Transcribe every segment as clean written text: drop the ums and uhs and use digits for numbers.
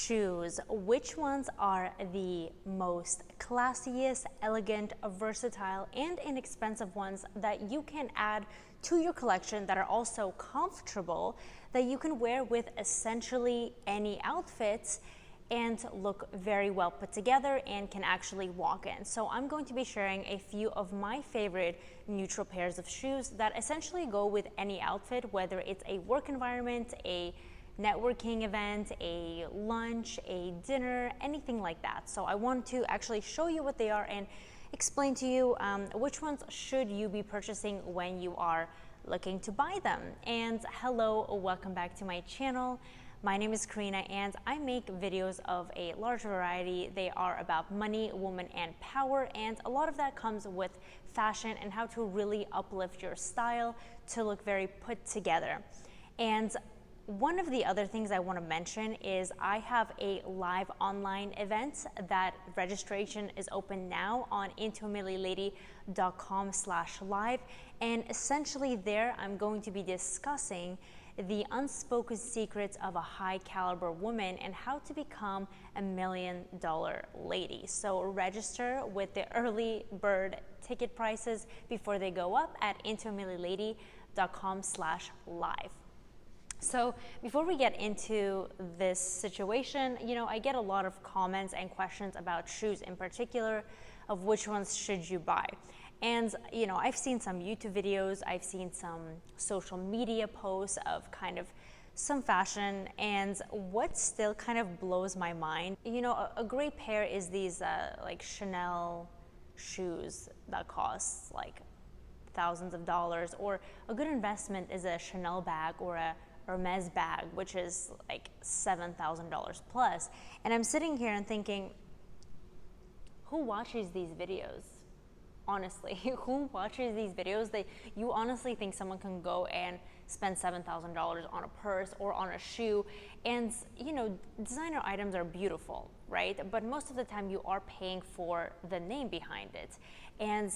shoes, which ones are the most classiest, elegant, versatile, and inexpensive ones that you can add to your collection that are also comfortable, that you can wear with essentially any outfits and look very well put together and can actually walk in. So I'm going to be sharing a few of my favorite neutral pairs of shoes that essentially go with any outfit, whether it's a work environment, a networking event, a lunch, a dinner, anything like that. So I want to actually show you what they are and explain to you which ones should you be purchasing when you are looking to buy them. And hello, welcome back to my channel. My name is Karina and I make videos of a large variety. They are about money, woman, and power, and a lot of that comes with fashion and how to really uplift your style to look very put together. And one of the other things I want to mention is I have a live online event that registration is open now on intoamilylady.com/live, and essentially there I'm going to be discussing the unspoken secrets of a high caliber woman and how to become a $1 million lady. So register with the early bird ticket prices before they go up at intoamilylady.com/live. So before we get into this situation, I get a lot of comments and questions about shoes in particular, of which ones should you buy. And, I've seen some YouTube videos, I've seen some social media posts of kind of some fashion, and what still kind of blows my mind, a great pair is these like Chanel shoes that cost like thousands of dollars, or a good investment is a Chanel bag or a Hermes bag, which is like $7,000 plus. And I'm sitting here and thinking, who watches these videos? Honestly, who watches these videos? You honestly think someone can go and spend $7,000 on a purse or on a shoe? And designer items are beautiful, right? But most of the time you are paying for the name behind it. And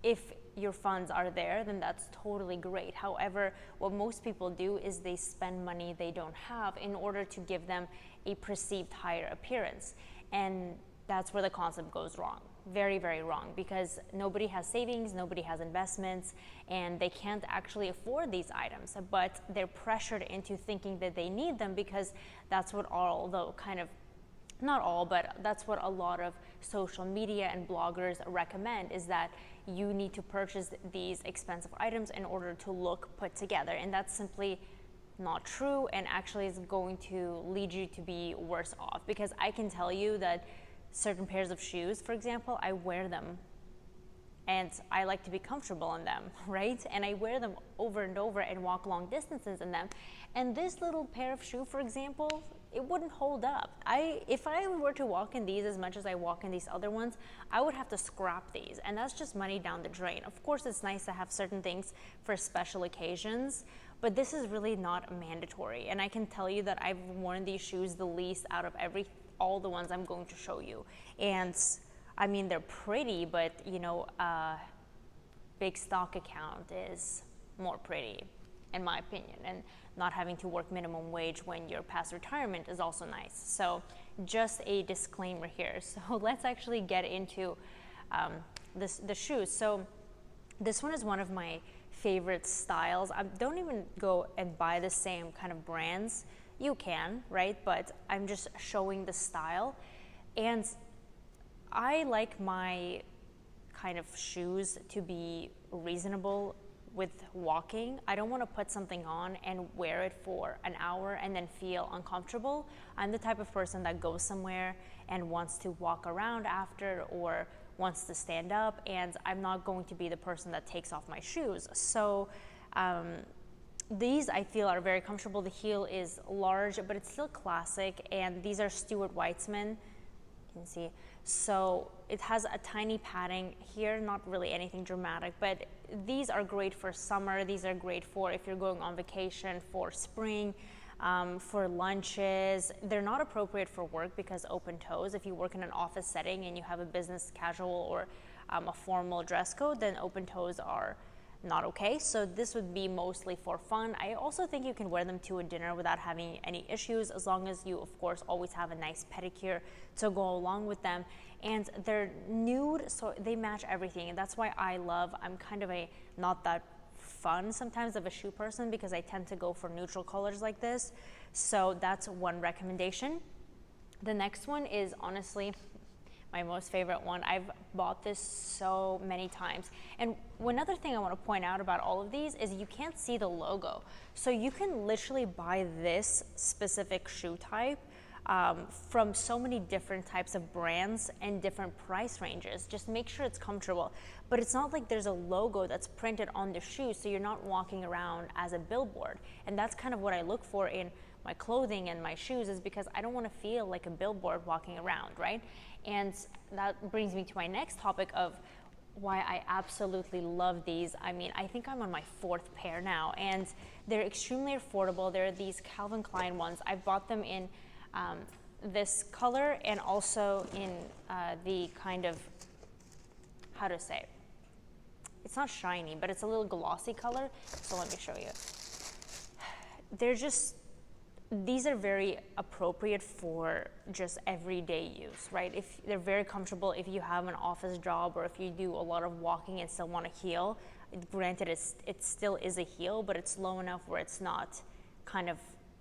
if your funds are there, then that's totally great. However, what most people do is they spend money they don't have in order to give them a perceived higher appearance. And that's where the concept goes wrong. Very, very wrong, because nobody has savings, nobody has investments, and they can't actually afford these items, but they're pressured into thinking that they need them because that's what all the kind of, not all, but that's what a lot of social media and bloggers recommend, is that you need to purchase these expensive items in order to look put together. And that's simply not true, and actually is going to lead you to be worse off, because I can tell you that certain pairs of shoes, for example, I wear them and I like to be comfortable in them, right? And I wear them over and over and walk long distances in them. And this little pair of shoe, for example, it wouldn't hold up. If I were to walk in these as much as I walk in these other ones, I would have to scrap these, and that's just money down the drain. Of course, it's nice to have certain things for special occasions, but this is really not mandatory. And I can tell you that I've worn these shoes the least out of all the ones I'm going to show you. And I mean, they're pretty, but big stock account is more pretty, in my opinion. And not having to work minimum wage when you're past retirement is also nice. So just a disclaimer here. So let's actually get into the shoes. So this one is one of my favorite styles. I don't even go and buy the same kind of brands. You can, right? But I'm just showing the style. And I like my kind of shoes to be reasonable with walking. I don't want to put something on and wear it for an hour and then feel uncomfortable. I'm the type of person that goes somewhere and wants to walk around after, or wants to stand up, and I'm not going to be the person that takes off my shoes. So these I feel are very comfortable. The heel is large, but it's still classic, and these are Stuart Weitzman. You can see. So it has a tiny padding here, not really anything dramatic, but these are great for summer. These are great for if you're going on vacation, for spring, for lunches. They're not appropriate for work because open toes. If you work in an office setting and you have a business casual or a formal dress code, then open toes are not okay. So this would be mostly for fun. I also think you can wear them to a dinner without having any issues, as long as you, of course, always have a nice pedicure to go along with them. And they're nude, so they match everything. And that's why I'm kind of a not that fun sometimes of a shoe person, because I tend to go for neutral colors like this. So that's one recommendation. The next one is honestly my most favorite one. I've bought this so many times. And one other thing I want to point out about all of these is you can't see the logo. So you can literally buy this specific shoe type from so many different types of brands and different price ranges. Just make sure it's comfortable. But it's not like there's a logo that's printed on the shoe, so you're not walking around as a billboard. And that's kind of what I look for in my clothing and my shoes, is because I don't want to feel like a billboard walking around, right? And that brings me to my next topic of why I absolutely love these. I mean, I think I'm on my 4th pair now, and they're extremely affordable. They're these Calvin Klein ones. I've bought them in this color and also in the kind of, how to say, it's not shiny, but it's a little glossy color. So let me show you. They're just, these are very appropriate for just everyday use, right? If they're very comfortable if you have an office job, or if you do a lot of walking and still want to heel. Granted, it still is a heel, but it's low enough where it's not kind of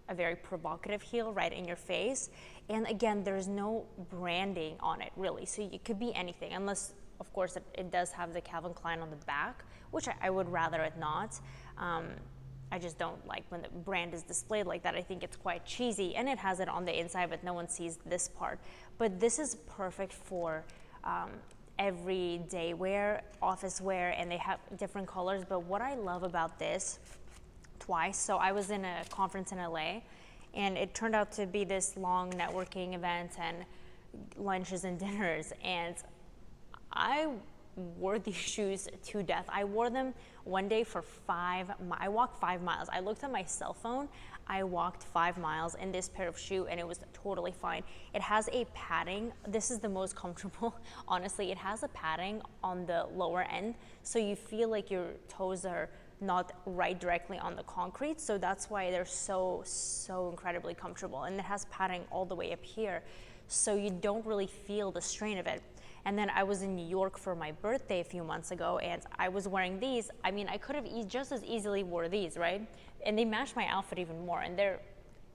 a very provocative heel right in your face. And again, there's no branding on it really, so it could be anything, unless of course it does have the Calvin Klein on the back, which I would rather it not. I just don't like when the brand is displayed like that. I think it's quite cheesy, and it has it on the inside, but no one sees this part. But this is perfect for everyday wear, office wear, and they have different colors. But what I love about this, twice, so I was in a conference in LA, and it turned out to be this long networking event and lunches and dinners, and I wore these shoes to death. I wore them one day for I walked 5 miles. I looked at my cell phone. I walked 5 miles in this pair of shoe, and it was totally fine. It has a padding. This is the most comfortable. Honestly, it has a padding on the lower end, so you feel like your toes are not right directly on the concrete. So that's why they're so incredibly comfortable. And it has padding all the way up here, so you don't really feel the strain of it. And then I was in New York for my birthday a few months ago, and I was wearing these. I mean, I could have just as easily wore these, right? And they match my outfit even more. And they're,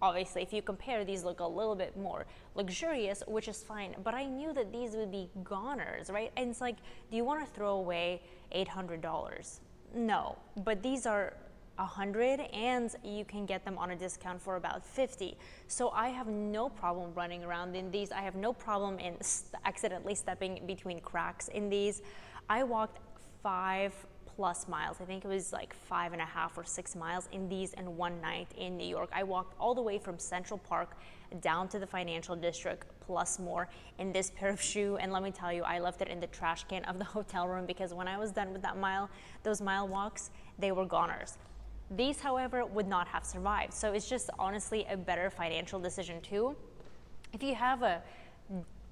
obviously, if you compare, these look a little bit more luxurious, which is fine. But I knew that these would be goners, right? And it's like, do you want to throw away $800? No, but these are $100, and you can get them on a discount for about $50. So I have no problem running around in these. I have no problem in accidentally stepping between cracks in these. I walked 5+ miles. I think it was like 5.5 or 6 miles in these in one night in New York. I walked all the way from Central Park down to the financial district plus more in this pair of shoe. And let me tell you, I left it in the trash can of the hotel room, because when I was done with those mile walks, they were goners. These, however, would not have survived. So it's just honestly a better financial decision too. If you have a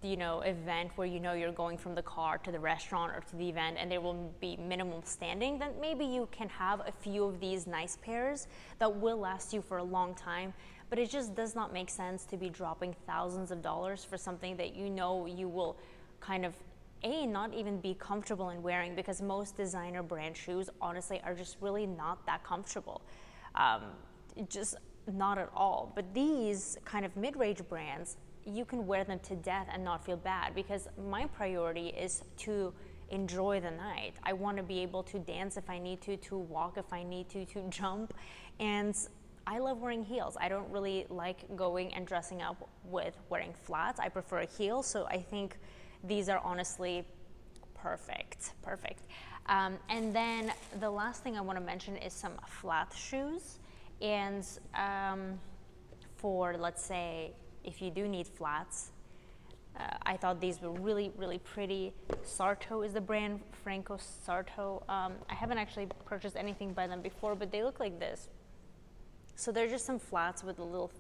event where you're going from the car to the restaurant or to the event, and there will be minimum standing, then maybe you can have a few of these nice pairs that will last you for a long time. But it just does not make sense to be dropping thousands of dollars for something that you will kind of not even be comfortable in wearing, because most designer brand shoes honestly are just really not that comfortable. Just not at all. But these kind of mid-range brands, you can wear them to death and not feel bad, because my priority is to enjoy the night. I want to be able to dance if I need to walk if I need to jump. And I love wearing heels. I don't really like going and dressing up with wearing flats. I prefer a heel, so I think these are honestly perfect. And then the last thing I want to mention is some flat shoes. And for, let's say, if you do need flats, I thought these were really pretty. Sarto is the brand, Franco Sarto. I haven't actually purchased anything by them before, but they look like this. So they're just some flats with a little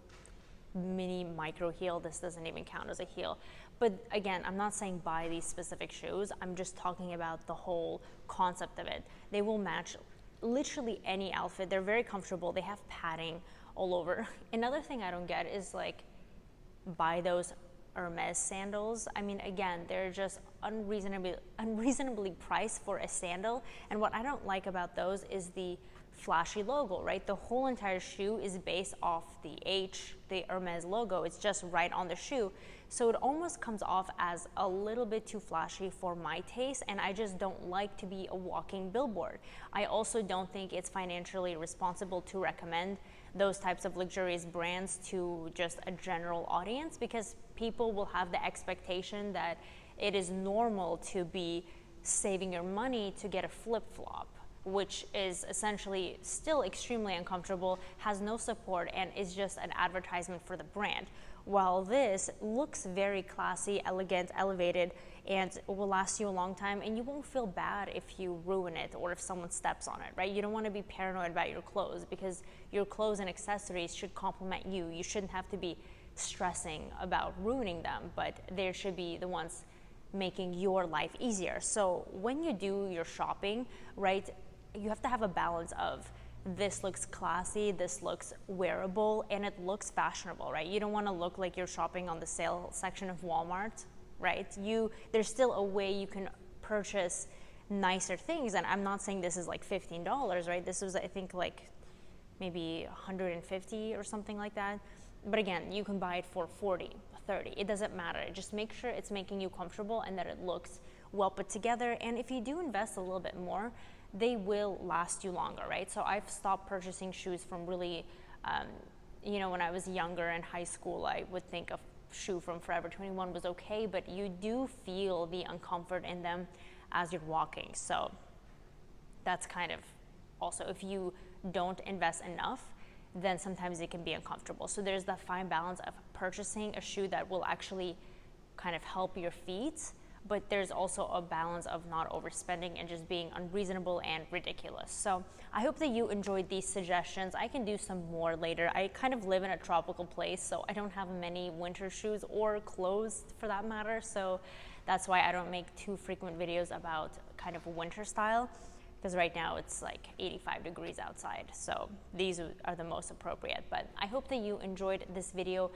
mini micro heel. This doesn't even count as a heel. But again, I'm not saying buy these specific shoes. I'm just talking about the whole concept of it. They will match literally any outfit. They're very comfortable. They have padding all over. Another thing I don't get is like, buy those Hermes sandals. I mean, again, they're just unreasonably priced for a sandal. And what I don't like about those is the flashy logo, right? The whole entire shoe is based off the Hermes logo. It's just right on the shoe. So it almost comes off as a little bit too flashy for my taste, and I just don't like to be a walking billboard. I also don't think it's financially responsible to recommend those types of luxurious brands to just a general audience, because people will have the expectation that it is normal to be saving your money to get a flip-flop, which is essentially still extremely uncomfortable, has no support, and is just an advertisement for the brand. While this looks very classy, elegant, elevated, and will last you a long time, and you won't feel bad if you ruin it or if someone steps on it, right? You don't want to be paranoid about your clothes, because your clothes and accessories should complement you. You shouldn't have to be stressing about ruining them, but they should be the ones making your life easier. So when you do your shopping, right, you have to have a balance of, this looks classy, this looks wearable, and it looks fashionable, right? You don't want to look like you're shopping on the sale section of Walmart, right? There's still a way you can purchase nicer things, and I'm not saying this is like $15, right? This was, I think, like maybe $150 or something like that. But again, you can buy it for $40, $30. It doesn't matter. Just make sure it's making you comfortable and that it looks well put together. And if you do invest a little bit more, they will last you longer, right? So I've stopped purchasing shoes from really, when I was younger in high school, I would think a shoe from Forever 21 was okay, but you do feel the uncomfort in them as you're walking. So that's kind of also, if you don't invest enough, then sometimes it can be uncomfortable. So there's that fine balance of purchasing a shoe that will actually kind of help your feet, but there's also a balance of not overspending and just being unreasonable and ridiculous. So I hope that you enjoyed these suggestions. I can do some more later. I kind of live in a tropical place, so I don't have many winter shoes or clothes for that matter. So that's why I don't make too frequent videos about kind of a winter style, because right now it's like 85 degrees outside. So these are the most appropriate. But I hope that you enjoyed this video.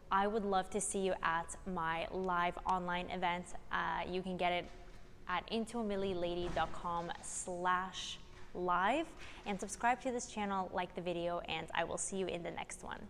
I would love to see you at my live online event. You can get it at intoamillilady.com/live, and subscribe to this channel, like the video, and I will see you in the next one.